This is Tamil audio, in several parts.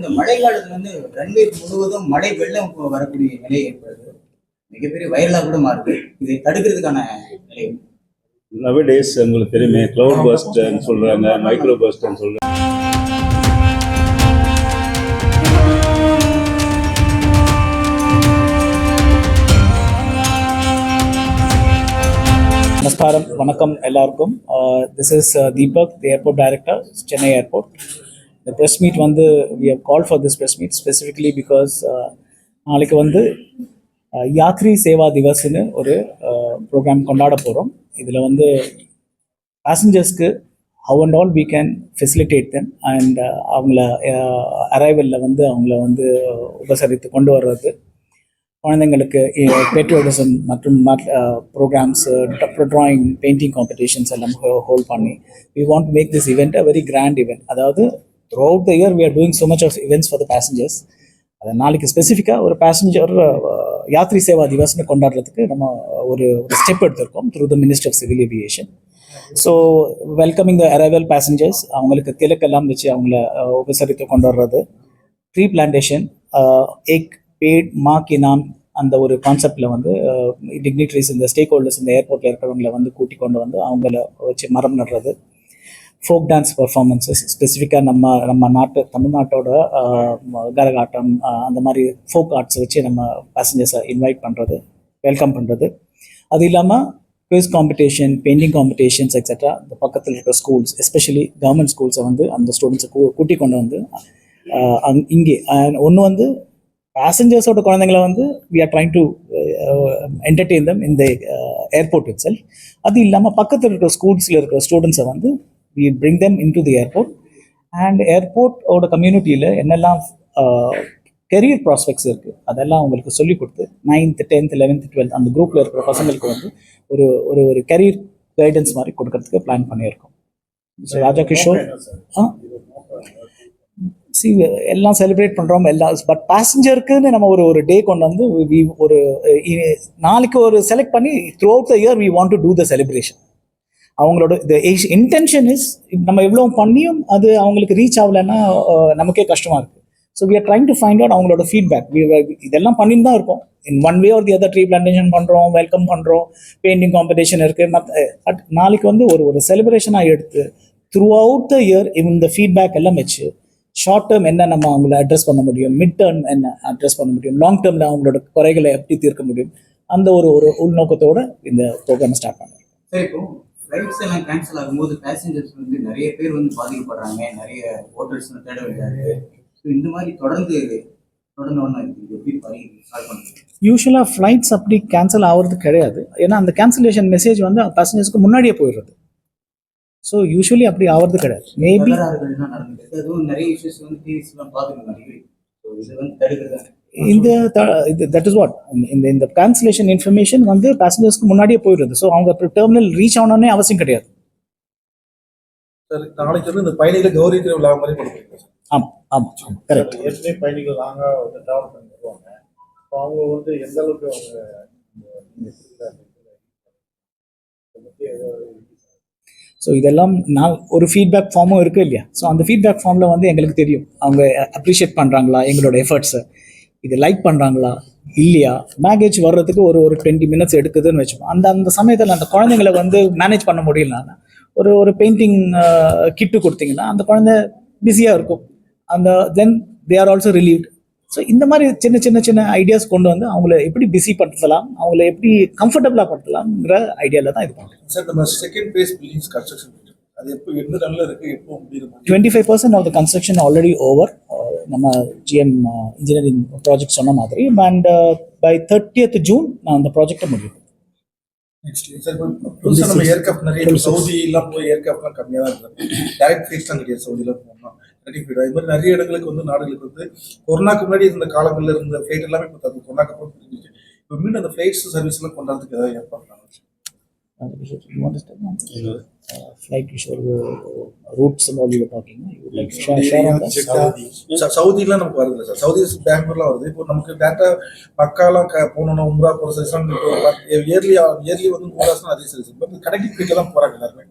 இந்த மழை காலத்துல வந்து ரன்வே முழுவதும் மழை வெள்ளம் வரக்கூடிய நிலை ஏற்படுது. மிகப்பெரிய வைரலாக கூட மாறுது. இதை தடுக்கிறதுக்கான நிலை நவடேஸ் உங்களுக்கு தெரியுமே, கிளவுட் பர்ஸ்ட்னு சொல்றாங்க, மைக்ரோ பர்ஸ்ட்னு சொல்றாங்க. Namaskaram, Vanakkam எல்லாருக்கும். This is Deepak, the airport director, Chennai Airport. The press meet we have called for this press meet specifically because நாளைக்கு யாத்ரி சேவா திவஸ்னு ஒரு ப்ரோக்ராம் கொண்டாட போகிறோம். இதில் பேசஞ்சர்ஸ்க்கு how and all we can facilitate them and அவங்கள அரைவலில் அவங்கள உபசரித்து கொண்டு வர்றது, குழந்தைங்களுக்கு பேட்ரியாட்டிசம் மற்றும் ப்ரோக்ராம்ஸ், ட்ராயிங், பெயிண்டிங் காம்படிஷன்ஸ் எல்லாம் ஹோல்ட் பண்ணி we want to make this event a very grand event. அதாவது throughout the year we are doing so much of events for the passengers. அதை நாளைக்கு ஸ்பெசிஃபிக்காக ஒரு பேசஞ்சர் யாத்ரி சேவா திவஸ்னு கொண்டாடுறதுக்கு நம்ம ஒரு ஸ்டெப் எடுத்திருக்கோம் through the Ministry of Civil Aviation. So welcoming the arrival passengers, அவங்களுக்கு திலக்கெல்லாம் வச்சு அவங்கள உபசரித்து கொண்டு வர்றது, ட்ரீ பிளான்டேஷன், எக் பேட் மார்க் இனாம், அந்த ஒரு கான்செப்டில் டிக்னிட்ரிஸ், இந்த ஸ்டேக் ஹோல்டர்ஸ், இந்த ஏர்போர்ட்டில் இருக்கிறவங்கள கூட்டி கொண்டு அவங்கள வச்சு மரம் நடுறது, ஃபோக் டான்ஸ் பர்ஃபார்மன்ஸஸ், ஸ்பெசிஃபிக்காக நம்ம தமிழ்நாட்டோட கரகாட்டம், அந்த மாதிரி ஃபோக் ஆர்ட்ஸை வச்சு நம்ம பேசஞ்சர்ஸை இன்வைட் பண்ணுறது, வெல்கம் பண்ணுறது. அது இல்லாமல் quiz competition, painting competitions etcetera. இந்த பக்கத்தில் இருக்கிற ஸ்கூல்ஸ், எஸ்பெஷலி கவர்மெண்ட் ஸ்கூல்ஸை அந்த ஸ்டூடெண்ட்ஸை கூட்டி கொண்டு இங்கே ஒன்று பேசஞ்சர்ஸோட குழந்தைங்களை we are trying to entertain them in the airport itself. அது இல்லாமல் பக்கத்தில் இருக்கிற ஸ்கூல்ஸில் இருக்கிற ஸ்டூடெண்ட்ஸை we bring them into the airport. And ஏர்போர்ட்டோட கம்யூனிட்டியில் என்னெல்லாம் கெரியர் ப்ராஸ்பெக்ட்ஸ் இருக்குது அதெல்லாம் அவங்களுக்கு சொல்லிக் கொடுத்து 9th 10th 11th 12th அந்த குரூப்பில் இருக்கிற பசங்களுக்கு ஒரு ஒரு கெரியர் கைடன்ஸ் மாதிரி கொடுக்கறதுக்கு பிளான் பண்ணியிருக்கோம். ஸோ ராஜா கிஷோர் எல்லாம் செலிப்ரேட் பண்ணுறோம் எல்லாம். பட் பேசஞ்சருக்குன்னு நம்ம ஒரு டே கொண்டு ஒரு நாளைக்கு ஒரு செலக்ட் பண்ணி throughout the year we want to do the celebration. அவங்களோட இன்டென்ஷன் இஸ், நம்ம எவ்வளோ பண்ணியும் அது அவங்களுக்கு ரீச் ஆகலைன்னா நமக்கே கஷ்டமாக இருக்குது. So we are trying to find out அவங்களோட ஃபீட்பேக். இதெல்லாம் பண்ணிட்டு தான் இருக்கோம். In one way or the other tree plantation பண்ணுறோம், வெல்கம் பண்ணுறோம், பெயிண்டிங் காம்படிஷன் இருக்குது. பட் நாளைக்கு ஒரு செலிப்ரேஷனாக எடுத்து த்ரூ அவுட் த இயர் இந்த ஃபீட்பேக் எல்லாம் வச்சு ஷார்ட் டேர்ம் என்ன நம்ம அவங்கள அட்ரஸ் பண்ண முடியும், மிட் டேர்ம் என்ன அட்ரஸ் பண்ண முடியும், லாங் டேர்மில் அவங்களோட குறைகளை எப்படி தீர்க்க முடியும், அந்த ஒரு உள்நோக்கத்தோடு இந்த ப்ரோக்ராம் ஸ்டார்ட் பண்ணுறோம். சரி, இப்போ ஃப்ளைட்ஸ் எல்லாம் கேன்சல் ஆகும்போது பேசஞ்சர்ஸ் நிறைய பேர் பாதிக்கப்படுறாங்க, நிறைய ஹோட்டல்ஸ் தேட வேண்டியது. ஸோ இந்த மாதிரி தொடர்ந்து யூஸ்வலாக ஃப்ளைட்ஸ் அப்படி கேன்சல் ஆகிறது கிடையாது. ஏன்னா அந்த கேன்சலேஷன் மெசேஜ் பேசஞ்சர்ஸ்க்கு முன்னாடியே போயிடுறது. ஸோ யூஸ்வலி அப்படி ஆகிறது கிடையாது. மேபி நிறைய இஷ்யூஸ் தட் இஸ் வாட் இந்த கேன்சலேஷன் இன்ஃபர்மேஷன் பேசஞ்சர்ஸ்க்கு முன்னாடியே போயிடுறது. ஸோ அவங்க டெர்மினல் ரீச் ஆகணும்னே அவசியம் கிடையாது. சார், நாளைக்கு இந்த பயணிகளை கௌரவிக்கிற விழா மாதிரி பண்ணுறீங்க. ஆமாம் கரெக்ட். ஏற்கனவே பயணிகள் லாங்காக ட்ராவல் பண்ணி வருவாங்க. ஸோ அவங்க எந்த அளவுக்கு ஸோ இதெல்லாம் நான் ஒரு ஃபீட்பேக் ஃபார்மும் இருக்குது இல்லையா. ஸோ அந்த ஃபீட்பேக் ஃபார்மில் எங்களுக்கு தெரியும் அவங்க அப்ரிஷியேட் பண்ணுறாங்களா எங்களோட எஃபர்ட்ஸை, இது லைக் பண்ணுறாங்களா இல்லையா. பேகேஜ் வர்றதுக்கு ஒரு 20 minutes எடுக்குதுன்னு வச்சுப்போம். அந்த சமயத்தில் அந்த குழந்தைங்களை மேனேஜ் பண்ண முடியலன்னா ஒரு பெயிண்டிங் கிட்டு கொடுத்தீங்கன்னா அந்த குழந்தை பிஸியாக இருக்கும். Then they are also relieved. So இந்த மாதிரி சின்ன ஐடியாஸ் கொண்டு அவங்கள எப்படி பிஸி படுத்தலாம், அவங்கள எப்படி கம்ஃபர்டபுளாக படுத்தலாம்ங்கிற ஐடியாவில் தான் இது பண்ணுறோம். சார், நம்ம செகண்ட் ஃபேஸ் பில்டிங்ஸ் கன்ஸ்ட்ரக்ஷன் அது எப்போ எந்த லெவலில் இருக்குது, எப்போ முடியும்? 25% of the construction already over. நம்ம ஜிஎம் இன்ஜினியரிங் ப்ராஜெக்ட் சொன்ன மாதிரி. அண்ட் பை 30th June நான் அந்த ப்ராஜெக்டை முடியும். புதுசாக நம்ம ஏர்கிராஃப்ட் நிறைய சவுதியெல்லாம் போய் ஏர்கிராஃப்ட்லாம் கம்மியாக தான் இருக்குது. டைரக்ட் ஃபிளைட்ஸ் தான் கிடையாது சவுதியில் போகணும். அது மாதிரி நிறைய இடங்களுக்கு நாடுகளுக்கு கொரோனாக்கு முன்னாடி இருந்த காலங்களில் இருந்த ஃபிளைட் எல்லாமே இப்போ கொரோனாக்கு அப்புறம் இருந்துச்சு. இப்போ மீண்டும் அந்த ஃபிளைட்ஸ் சர்வீஸ்லாம் கொண்டாடுறதுக்கு ஏதாவது ஏற்பாடு சவுதிலாம் நமக்கு வருது சார். சவுதி பெங்களூர்லாம் வருது. இப்போ நமக்கு டேட்டா பக்காலாம் போகணும்னா உம்ரா போகிற சர்வீஸ் இயர்லி உம்ராஸ்லாம் அதே சர்வீஸ். இப்போ கனெக்டிங் ஃபிளைட்டில் தான் போகிறாங்க எல்லாருமே.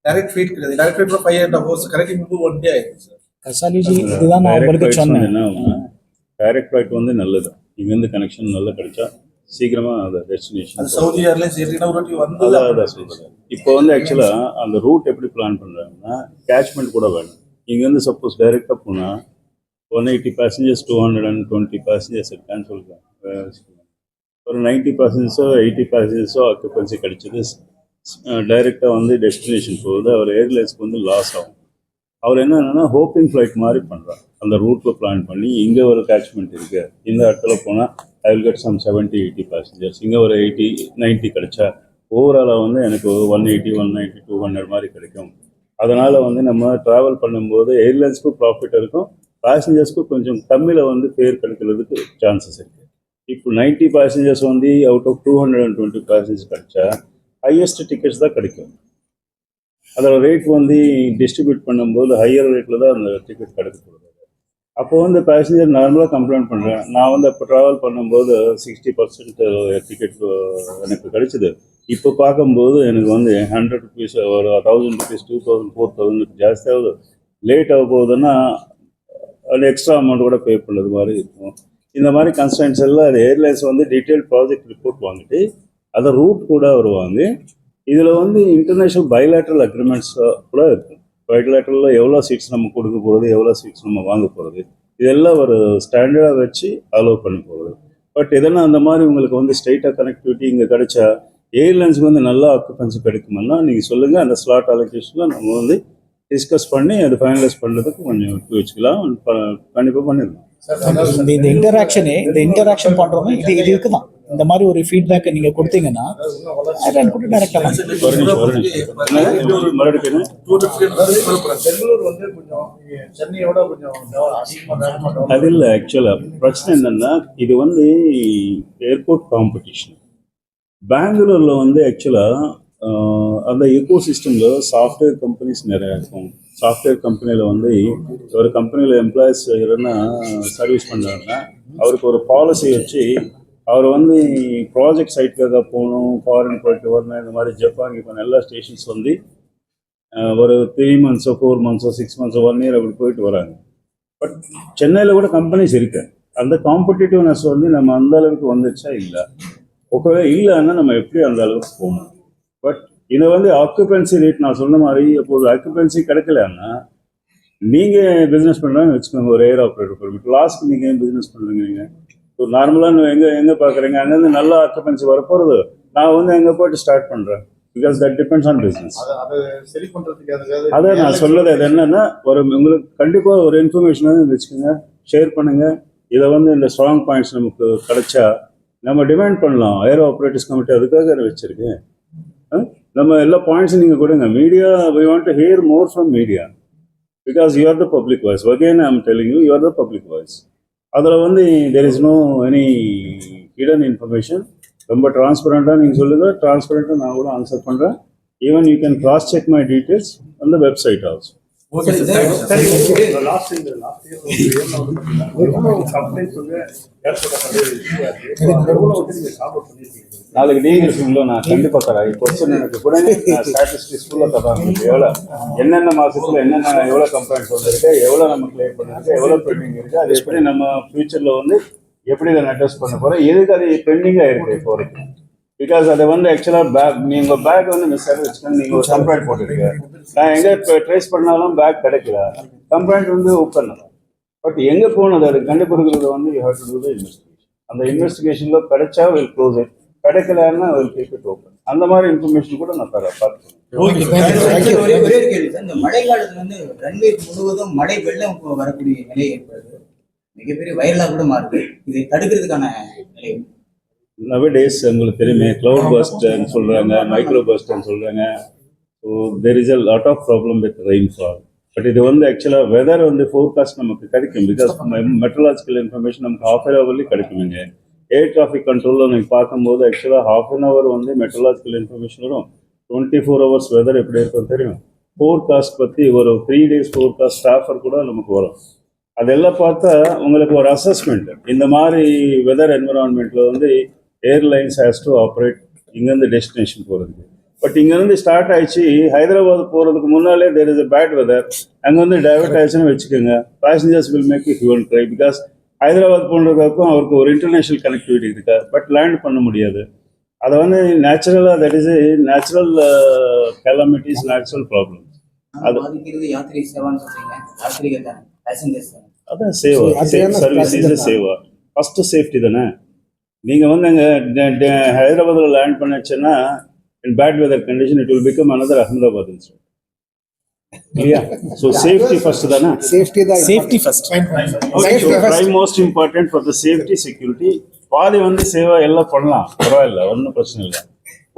டைரக்ட் ஃபிளைட் கிடையாது. டைரக்ட் ஃபிளைட்ல 5.5 hours கனெக்டிங் 1 day ஆயிடுச்சு சார். கசாலிஜி இதுதான் நான் டைரக்ட் உங்களுக்கு ஃப்ளைட்ஸ் வந்து சொன்னேன். என்ன ஆகும்னா, டைரக்ட் ஃப்ளைட் வந்து நல்லது. இங்கேருந்து கனெக்ஷன் நல்லா கிடைச்சா சீக்கிரமாக அந்த அது டெஸ்டினேஷன். சவுதி ஏர்லைன்ஸ் ஏற்கனவே ஒரு வாட்டி வந்தது. அதான் அதான் சொல்கிறேன். இப்போ வந்து ஆக்சுவலாக அந்த ரூட் எப்படி பிளான் பண்ணுறாங்கன்னா, கேட்ச்மெண்ட் கூட வேணும். இங்கேருந்து சப்போஸ் டைரெக்டாக போனால் 180 பேசஞ்சர்ஸ் 220 பேசஞ்சர்ஸ் இருக்கான்னு சொல்கிறாங்க. ஒரு 90 பேசஞ்சர்ஸோ 80 பேசஞ்சர்ஸோ ஆக்குபென்சி கிடைச்சது டைரெக்டாக வந்து டெஸ்டினேஷன் போகுது. அவர் ஏர்லைன்ஸ்க்கு வந்து லாஸ் ஆகும். அவர் என்னன்னா ஹோப்பிங் ஃப்ளைட் மாதிரி பண்ணுறார். அந்த ரூட்டில் பிளான் பண்ணி இங்கே ஒரு கேட்ச்மெண்ட் இருக்குது, இந்த இடத்துல போனால் I will get some 70-80 passengers, இங்கே ஒரு 80-90 கிடைச்சா ஓவராலாக வந்து எனக்கு 180, 190, 200 மாதிரி கிடைக்கும். அதனால் வந்து நம்ம ட்ராவல் பண்ணும்போது ஏர்லைன்ஸ்க்கும் ப்ராஃபிட் இருக்கும், பேசஞ்சர்ஸ்க்கும் கொஞ்சம் கம்மியில் வந்து ஃபேர் கிடைக்கிறதுக்கு சான்சஸ் இருக்குது. இப்போ 90 பேசஞ்சர்ஸ் வந்து அவுட் ஆஃப் 220 பேசஞ்சர்ஸ் கிடைச்சா ஹையஸ்ட் டிக்கெட்ஸ் தான் கிடைக்கும். அதோட ரேட் வந்து டிஸ்ட்ரிபியூட் பண்ணும்போது ஹையர் ரேட்டில் தான் அந்த டிக்கெட் கிடைக்கப்படுது. அப்போ வந்து பேசஞ்சர் நார்மலாக கம்ப்ளைண்ட் பண்ணுறேன். நான் வந்து அப்போ ட்ராவல் பண்ணும்போது 60% டிக்கெட் எனக்கு கிடைச்சிது. இப்போ பார்க்கும்போது எனக்கு வந்து 100 ருபீஸ், ஒரு 1000 ருபீஸ், 2000, 4000 ஜாஸ்தி ஆகுது. லேட் ஆக போகுதுன்னா அது எக்ஸ்ட்ரா அமௌண்ட் கூட பே பண்ணது மாதிரி இருக்கும். இந்த மாதிரி கன்ஸ்டன்ஸ் எல்லாம் அது ஏர்லைன்ஸ் வந்து டீட்டெயில் ப்ராஜெக்ட் ரிப்போர்ட் வாங்கிட்டு அதை ரூட் கூட வருவாங்க. இதில் வந்து இன்டர்நேஷ்னல் பைலேட்ரல் அக்ரிமெண்ட்ஸ் கூட இருக்கும். பைலேட்ரலில் எவ்வளோ சீட்ஸ் நம்ம கொடுக்க போகிறது, எவ்வளோ சீட்ஸ் நம்ம வாங்க போகிறது, இதெல்லாம் ஒரு ஸ்டாண்டர்டாக வச்சு அலோவ் பண்ண போகிறது. பட் எதனா அந்த மாதிரி உங்களுக்கு வந்து ஸ்ட்ரெயிட்டாக கனெக்டிவிட்டி இங்கே கிடைச்சா ஏர்லைன்ஸுக்கு வந்து நல்லா ஆக்குபென்சி கிடைக்குமென்னா நீங்கள் சொல்லுங்கள். அந்த ஸ்லாட் அலோகேஷனில் நம்ம வந்து டிஸ்கஸ் பண்ணி அதை ஃபைனலைஸ் பண்ணுறதுக்கு கொஞ்சம் வச்சுக்கலாம். கண்டிப்பாக பண்ணிடலாம். இந்த இன்டராக்ஷன் பண்றோமே இது இருக்குதான். இந்த மாதிரி ஒரு ஃபீட்பேக்கை நீங்க கொடுத்தீங்கன்னா கூட டைரக்டா மறுபடியும் பெங்களூர் வந்து கொஞ்சம் சென்னையோட கொஞ்சம் அதிகமாக அது இல்லை. ஆக்சுவலாக பிரச்சனை என்னென்னா, இது வந்து ஏர்போர்ட் காம்படிஷன். பெங்களூரில் வந்து ஆக்சுவலாக அந்த எக்கோ சிஸ்டமில் சாஃப்ட்வேர் கம்பெனிஸ் நிறையா இருக்கும். சாஃப்ட்வேர் கம்பெனியில் வந்து ஒரு கம்பெனியில் எம்ப்ளாயிஸ் எதுனா சர்வீஸ் பண்ணுறாங்கன்னா அவருக்கு ஒரு பாலிசி வச்சு அவர் வந்து ப்ராஜெக்ட் சைட்டுக்காக போகணும், ஃபாரின் போயிட்டு வரணும். இந்த மாதிரி ஜப்பான் இப்போ எல்லா ஸ்டேஷன்ஸ் வந்து ஒரு 3 months, 4 months, 6 months, 1 year அப்படி போயிட்டு வராங்க. பட் சென்னையில் கூட கம்பெனிஸ் இருக்கு. அந்த காம்படிட்டிவ்னஸ் வந்து நம்ம அந்த அளவுக்கு வந்துச்சா இல்லை. ஓகே இல்லைன்னா நம்ம எப்படி அந்த அளவுக்கு போகணும். பட் இதை வந்து ஆக்குபென்சி ரேட் நான் சொன்ன மாதிரி அப்போது ஆக்குபென்சி கிடைக்கலன்னா நீங்கள் பிஸ்னஸ் பண்ணுறாங்க வச்சுக்கோங்க. ஒரு ஏர் ஆப்ரேட்டர் பெர்மிட் லாஸ்ட் நீங்கள் ஏன் பிஸ்னஸ் பண்ணுறீங்க? நீங்கள் இப்போ நார்மலாக எங்கே பார்க்குறீங்க, அங்கேருந்து நல்லா ஆக்குபென்சி வரப்போகிறது. நான் வந்து எங்கே போய்ட்டு ஸ்டார்ட் பண்ணுறேன். Because that depends on business. சரி பண்ணுறதுக்கு அதை நான் சொல்லுறது அது என்னன்னா, ஒரு உங்களுக்கு கண்டிப்பாக ஒரு இன்ஃபர்மேஷனாக வச்சுக்கோங்க, ஷேர் பண்ணுங்கள். இதை வந்து இந்த ஸ்ட்ராங் பாயிண்ட்ஸ் நமக்கு கிடைச்சா நம்ம டிமாண்ட் பண்ணலாம். ஏர் ஆப்ரேட்டர்ஸ் கமிட்டி அதுக்காக வச்சுருக்கேன். நம்ம எல்லா பாயிண்ட்ஸும் நீங்கள் கொடுங்க. Media we want to hear more from media because you are the public voice. Again I am telling you, you are the public voice. அதில் வந்து there is no any hidden information. ரொம்ப டிரான்ஸ்பரண்ட்டாக நீங்கள் சொல்லுங்கள். டிரான்ஸ்பரண்ட்டாக நான் கூட ஆன்சர் பண்ணுறேன். Even you can cross check my details on the website also. நாளைக்கு டிகிரில நான் கண்டிப்பாக தரேன். கொஸ்டின் எனக்கு கூட ஸ்டாட்டிஸ்டிக்ஸ் ஃபுல்லாக தராங்க. எவ்வளோ என்னென்ன மாதத்தில் என்னென்ன எவ்வளோ கம்ப்ளைண்ட்ஸ் வந்துருக்கு, எவ்வளோ நம்ம கிளியர் பண்ணிருக்கு, எவ்வளோ பெண்டிங் இருக்குது, அது எப்படி நம்ம ஃபியூச்சரில் வந்து எப்படி இதை அட்ரஸ் பண்ண போகிறோம், எதுக்கு அது பெண்டிங்காக இருக்குது இப்போ வரைக்கும். பிகாஸ் அதை வந்து ஆக்சுவலாக நீங்கள் பேக் வந்து மிஸ் ஆகி வச்சுக்கோங்க. நீங்கள் ஒரு கம்ப்ளைண்ட் போட்டுருக்கீங்க, நான் எங்கே ட்ரேஸ் பண்ணாலும் பேக் கிடைக்கல, கம்ப்ளைண்ட் வந்து ஓப்பன். பட் எங்கே போகணும் அது கண்டுபிடிக்கிறது வந்து you have to do the investigation. அந்த இன்வெஸ்டிகேஷனில் கிடைச்சா வில் க்ளோஸ் இட், கிடைக்கலன்னா வில் கீப் இட் ஓப்பன். அந்த மாதிரி இன்ஃபர்மேஷன் கூட நான் பார்த்துக்கிறேன். ஒரே ஒரு கேள்வி சார். இந்த மழை காலத்துல வந்து ரன்வே முழுவதும் மழை வெள்ளம் வரக்கூடிய நிலை ஏற்படுது, மிகப்பெரிய வயலாக கூட மாறுது. இதை தடுக்கிறதுக்கான நிலை நவடேஸ் உங்களுக்கு தெரியுமே, கிளவுட் பர்ஸ்ட்னு சொல்கிறாங்க, மைக்ரோ பர்ஸ்ட்னு சொல்கிறாங்க. So there is a lot of problem with rainfall. But இது வந்து ஆக்சுவலாக வெதர் வந்து ஃபோர்காஸ்ட் நமக்கு கிடைக்கும். பிகாஸ் மெட்ரலாஜிக்கல் இன்ஃபர்மேஷன் நமக்கு ½ கிடைக்குங்க. ஏர் டிராஃபிக் கண்ட்ரோலில் நீங்கள் பார்க்கும்போது ஆக்சுவலாக ½ வந்து மெட்ரலாஜிக்கல் இன்ஃபர்மேஷன் வரும். 24 hours வெதர் எப்படி இருக்கும் தெரியும். ஃபோர்காஸ்ட் பற்றி ஒரு 3 days ஃபோர்காஸ்ட் ஸ்டாஃபர் கூட நமக்கு வரும். அதெல்லாம் பார்த்தா உங்களுக்கு ஒரு அசஸ்மெண்ட். இந்த மாதிரி வெதர் என்விரான்மெண்ட்டில் வந்து ஏர்லைன்ஸ் ஹேஸ் டு ஆப்ரேட் இங்கேருந்து டெஸ்டினேஷன் போகிறதுக்கு. பட் இங்கேருந்து ஸ்டார்ட் ஆயிடுச்சு ஹைதராபாத் போகிறதுக்கு முன்னாலே there is a bad weather. அங்கே வந்து டைவர்ட் ஆயிடுச்சுன்னு வச்சுக்கோங்க, passengers will make you hue and cry. Because Hyderabad போன்றதுக்கும் அவருக்கு ஒரு இன்டர்நேஷ்னல் கனெக்டிவிட்டி இருக்கா, பட் லேண்ட் பண்ண முடியாது. அதை வந்து நேச்சுரலாக that is natural calamities, natural problem. அது பாதிக்கிறது யாத்திரை சேவான்னு சொல்றீங்க, யாத்திரிகள் தானே, பேசஞ்சர்ஸ் தானே. அதான் Seva, safe service is Seva. First safety தானே. நீங்கள் வந்து அங்கே ஹைதராபாத்தில் land பண்ணிச்சுன்னா in bad weather condition it will become another Ahmedabad instead. Yeah. So safety first தானே. Safety first. Okay, so prime most important for the safety security. பாதி வந்து சேவா எல்லாம் பண்ணலாம், பரவாயில்ல, ஒன்றும் பிரச்சனை இல்லை.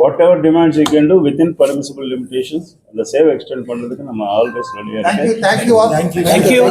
What ever demands you can do within permissible limitations. அந்த சேவை எக்ஸ்டெண்ட் பண்ணுறதுக்கு நம்ம ஆல்வேஸ் ரெடியாக இருக்கோம். தேங்க்யூ. Thank you.